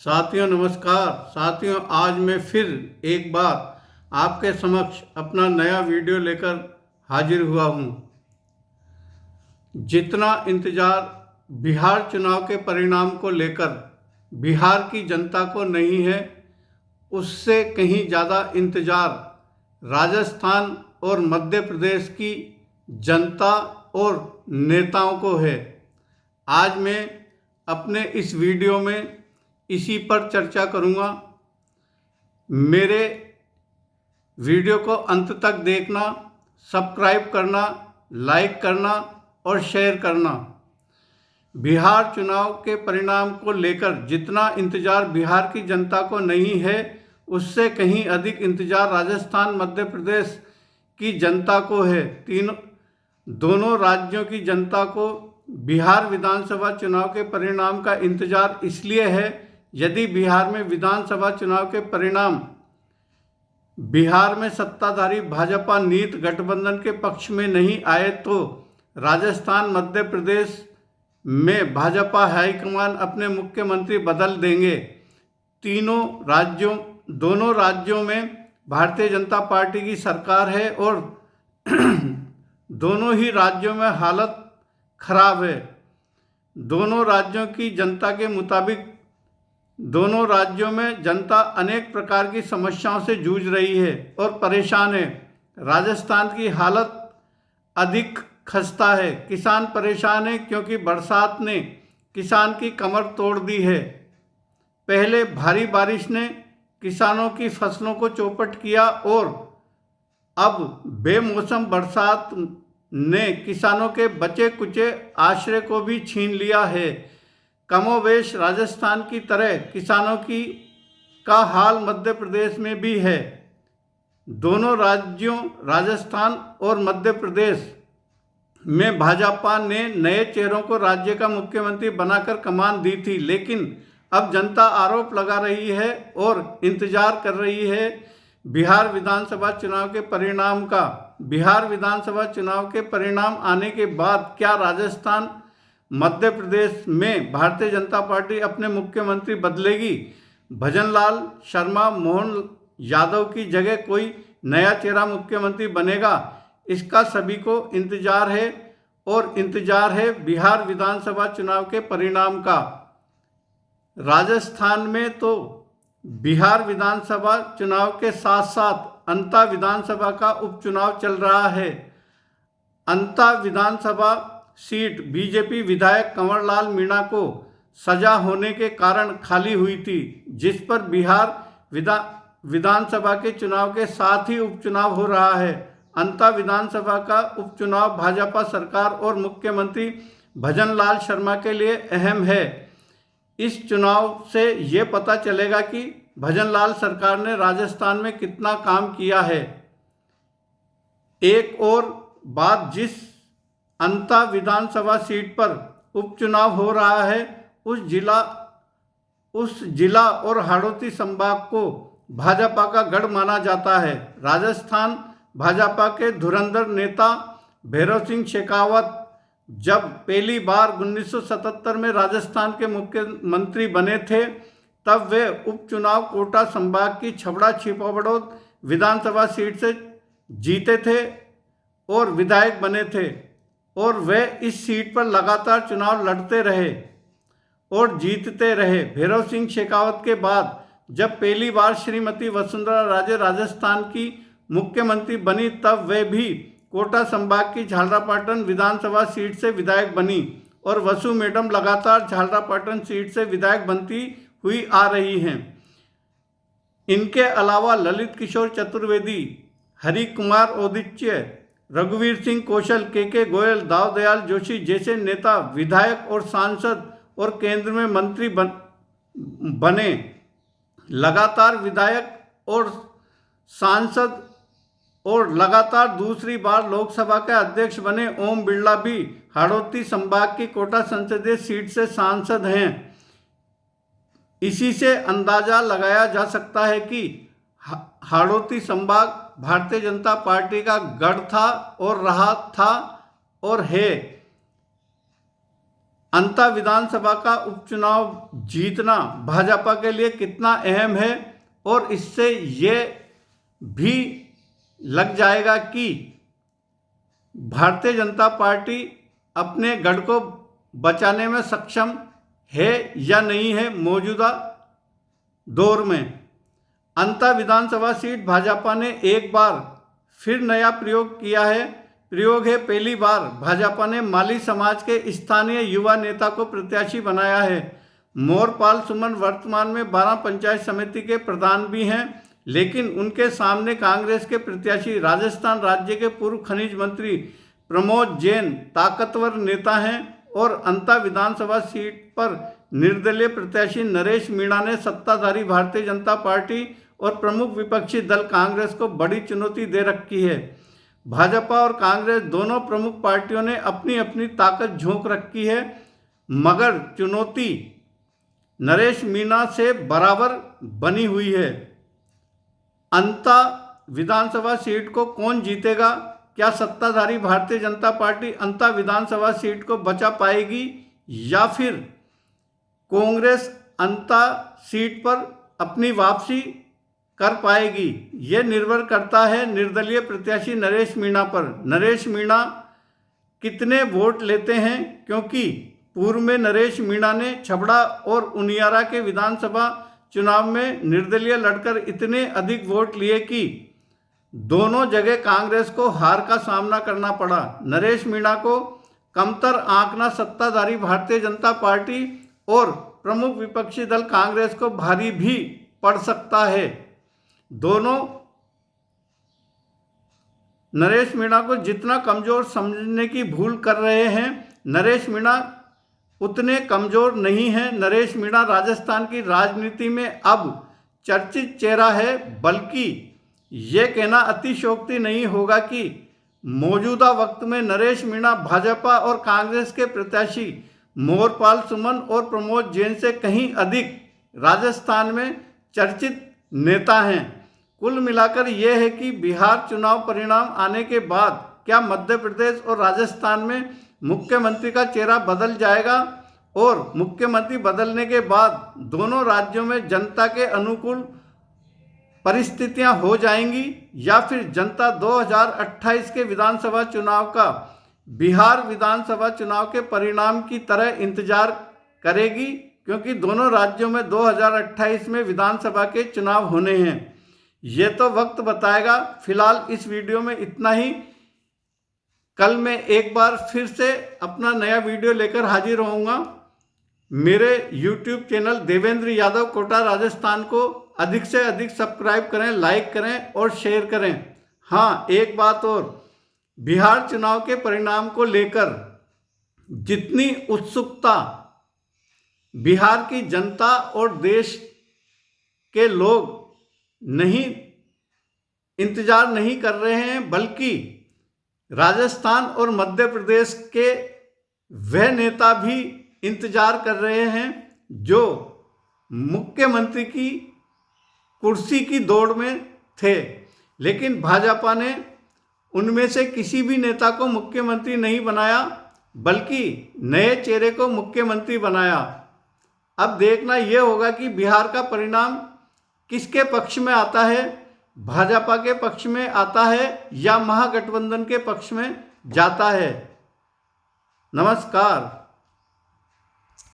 साथियों नमस्कार। साथियों, आज मैं फिर एक बार आपके समक्ष अपना नया वीडियो लेकर हाजिर हुआ हूँ। जितना इंतज़ार बिहार चुनाव के परिणाम को लेकर बिहार की जनता को नहीं है, उससे कहीं ज़्यादा इंतज़ार राजस्थान और मध्य प्रदेश की जनता और नेताओं को है। आज मैं अपने इस वीडियो में इसी पर चर्चा करूँगा। मेरे वीडियो को अंत तक देखना, सब्सक्राइब करना, लाइक करना और शेयर करना। बिहार चुनाव के परिणाम को लेकर जितना इंतज़ार बिहार की जनता को नहीं है, उससे कहीं अधिक इंतज़ार राजस्थान मध्य प्रदेश की जनता को है। दोनों राज्यों की जनता को बिहार विधानसभा चुनाव के परिणाम का इंतज़ार इसलिए है, यदि बिहार में विधानसभा चुनाव के परिणाम बिहार में सत्ताधारी भाजपा नीत गठबंधन के पक्ष में नहीं आए तो राजस्थान मध्य प्रदेश में भाजपा हाईकमान अपने मुख्यमंत्री बदल देंगे। दोनों राज्यों में भारतीय जनता पार्टी की सरकार है और दोनों ही राज्यों में हालत खराब है। दोनों राज्यों की जनता के मुताबिक दोनों राज्यों में जनता अनेक प्रकार की समस्याओं से जूझ रही है और परेशान है। राजस्थान की हालत अधिक खस्ता है। किसान परेशान है क्योंकि बरसात ने किसान की कमर तोड़ दी है। पहले भारी बारिश ने किसानों की फसलों को चौपट किया और अब बेमौसम बरसात ने किसानों के बचे कुचे आश्रय को भी छीन लिया है। कमोवेश राजस्थान की तरह किसानों का हाल मध्य प्रदेश में भी है। दोनों राज्यों राजस्थान और मध्य प्रदेश में भाजपा ने नए चेहरों को राज्य का मुख्यमंत्री बनाकर कमान दी थी, लेकिन अब जनता आरोप लगा रही है और इंतजार कर रही है बिहार विधानसभा चुनाव के परिणाम का। बिहार विधानसभा चुनाव के परिणाम आने के बाद क्या राजस्थान मध्य प्रदेश में भारतीय जनता पार्टी अपने मुख्यमंत्री बदलेगी? भजनलाल शर्मा मोहन यादव की जगह कोई नया चेहरा मुख्यमंत्री बनेगा? इसका सभी को इंतजार है और इंतजार है बिहार विधानसभा चुनाव के परिणाम का। राजस्थान में तो बिहार विधानसभा चुनाव के साथ साथ अंता विधानसभा का उपचुनाव चल रहा है। अंता विधानसभा सीट बीजेपी विधायक कंवरलाल मीणा को सजा होने के कारण खाली हुई थी, जिस पर बिहार विधानसभा के चुनाव के साथ ही उपचुनाव हो रहा है। अंता विधानसभा का उपचुनाव भाजपा सरकार और मुख्यमंत्री भजनलाल शर्मा के लिए अहम है। इस चुनाव से ये पता चलेगा कि भजनलाल सरकार ने राजस्थान में कितना काम किया है। एक और बात, जिस अंता विधानसभा सीट पर उपचुनाव हो रहा है उस जिला और हाड़ौती संभाग को भाजपा का गढ़ माना जाता है। राजस्थान भाजपा के धुरंधर नेता भैरव सिंह शेखावत जब पहली बार 1977 में राजस्थान के मुख्यमंत्री बने थे, तब वे उपचुनाव कोटा संभाग की छबड़ा छिपाबड़ौद विधानसभा सीट से जीते थे और विधायक बने थे और वे इस सीट पर लगातार चुनाव लड़ते रहे और जीतते रहे। भैरव सिंह शेखावत के बाद जब पहली बार श्रीमती वसुंधरा राजे राजस्थान की मुख्यमंत्री बनी, तब वे भी कोटा संभाग की झालरापाटन विधानसभा सीट से विधायक बनी और वसु मैडम लगातार झालरापाटन सीट से विधायक बनती हुई आ रही हैं। इनके अलावा ललित किशोर चतुर्वेदी, हरि कुमार औदिच्य, रघुवीर सिंह कौशल, के गोयल, दाव दयाल जोशी जैसे नेता विधायक और सांसद और केंद्र में मंत्री बने। लगातार विधायक और सांसद और लगातार दूसरी बार लोकसभा के अध्यक्ष बने ओम बिरला भी हाड़ौती संभाग की कोटा संसदीय सीट से सांसद हैं। इसी से अंदाजा लगाया जा सकता है कि हाड़ौती संभाग भारतीय जनता पार्टी का गढ़ था और रहा था और है। अंता विधानसभा का उपचुनाव जीतना भाजपा के लिए कितना अहम है, और इससे ये भी लग जाएगा कि भारतीय जनता पार्टी अपने गढ़ को बचाने में सक्षम है या नहीं है मौजूदा दौर में। अंता विधानसभा सीट भाजपा ने एक बार फिर नया प्रयोग किया है। प्रयोग है, पहली बार भाजपा ने माली समाज के स्थानीय युवा नेता को प्रत्याशी बनाया है। मोरपाल सुमन वर्तमान में 12 पंचायत समिति के प्रधान भी हैं, लेकिन उनके सामने कांग्रेस के प्रत्याशी राजस्थान राज्य के पूर्व खनिज मंत्री प्रमोद जैन ताकतवर नेता हैं, और अंता विधानसभा सीट पर निर्दलीय प्रत्याशी नरेश मीणा ने सत्ताधारी भारतीय जनता पार्टी और प्रमुख विपक्षी दल कांग्रेस को बड़ी चुनौती दे रखी है। भाजपा और कांग्रेस दोनों प्रमुख पार्टियों ने अपनी अपनी ताकत झोंक रखी है, मगर चुनौती नरेश मीणा से बराबर बनी हुई है। अंता विधानसभा सीट को कौन जीतेगा? क्या सत्ताधारी भारतीय जनता पार्टी अंता विधानसभा सीट को बचा पाएगी, या फिर कांग्रेस अंता सीट पर अपनी वापसी कर पाएगी? ये निर्भर करता है निर्दलीय प्रत्याशी नरेश मीणा पर। नरेश मीणा कितने वोट लेते हैं, क्योंकि पूर्व में नरेश मीणा ने छबड़ा और उनियारा के विधानसभा चुनाव में निर्दलीय लड़कर इतने अधिक वोट लिए कि दोनों जगह कांग्रेस को हार का सामना करना पड़ा। नरेश मीणा को कमतर आंकना सत्ताधारी भारतीय जनता पार्टी और प्रमुख विपक्षी दल कांग्रेस को भारी भी पड़ सकता है। दोनों नरेश मीणा को जितना कमजोर समझने की भूल कर रहे हैं, नरेश मीणा उतने कमजोर नहीं है। नरेश मीणा राजस्थान की राजनीति में अब चर्चित चेहरा है, बल्कि ये कहना अतिशयोक्ति नहीं होगा कि मौजूदा वक्त में नरेश मीणा भाजपा और कांग्रेस के प्रत्याशी मोरपाल सुमन और प्रमोद जैन से कहीं अधिक राजस्थान में चर्चित नेता हैं। कुल मिलाकर यह है कि बिहार चुनाव परिणाम आने के बाद क्या मध्य प्रदेश और राजस्थान में मुख्यमंत्री का चेहरा बदल जाएगा, और मुख्यमंत्री बदलने के बाद दोनों राज्यों में जनता के अनुकूल परिस्थितियां हो जाएंगी, या फिर जनता 2028 के विधानसभा चुनाव का बिहार विधानसभा चुनाव के परिणाम की तरह इंतजार करेगी, क्योंकि दोनों राज्यों में 2028 में विधानसभा के चुनाव होने हैं। ये तो वक्त बताएगा। फिलहाल इस वीडियो में इतना ही। कल मैं एक बार फिर से अपना नया वीडियो लेकर हाजिर होऊंगा। मेरे YouTube चैनल देवेंद्र यादव कोटा राजस्थान को अधिक से अधिक सब्सक्राइब करें, लाइक करें और शेयर करें। हाँ, एक बात और, बिहार चुनाव के परिणाम को लेकर जितनी उत्सुकता बिहार की जनता और देश के लोग इंतजार नहीं कर रहे हैं, बल्कि राजस्थान और मध्य प्रदेश के वह नेता भी इंतजार कर रहे हैं जो मुख्यमंत्री की कुर्सी की दौड़ में थे। लेकिन भाजपा ने उनमें से किसी भी नेता को मुख्यमंत्री नहीं बनाया, बल्कि नए चेहरे को मुख्यमंत्री बनाया। अब देखना यह होगा कि बिहार का परिणाम किसके पक्ष में आता है, भाजपा के पक्ष में आता है या महागठबंधन के पक्ष में जाता है। नमस्कार।